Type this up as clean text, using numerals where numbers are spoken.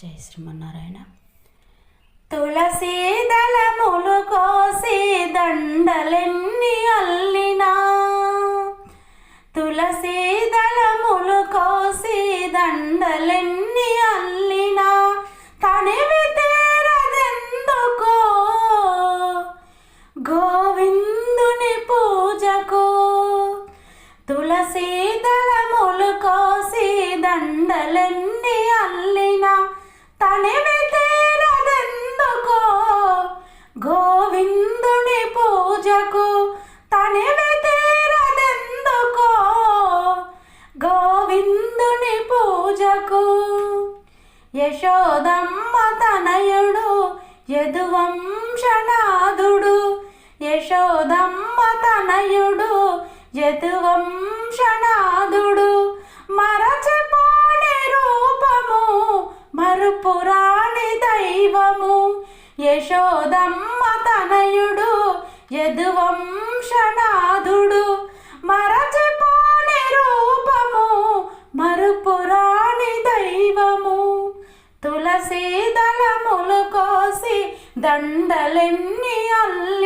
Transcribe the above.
జై శ్రీమన్నారాయణ. తులసీ దళములు కోసి దండలెన్ని అల్లినా, తులసీ దళములు కోసి దండలెన్ని అల్లినా, తనివి తీరదెందుకో గోవిందుని పూజకు. తులసీ దళములు కోసి దండలెన్ని అల్లినా, తనివి తీరదెందుకో గోవిందుని పూజకు. తనివి తీరదెందుకో గోవిందుని పూజకు. యశోదమ్మ తనయుడు యదువంశనాథుడు, యశోదమ్మ తనయుడు యదువంశనాథుడు, మరచిపోని రూపము మరుపురాని దైవము. యశోదమ్మ తనయుడు యదువంశనాథుడు, మరచిపోని రూపము మరుపురాని దైవము. తులసీ దళములు కోసి దండలెన్ని అల్లి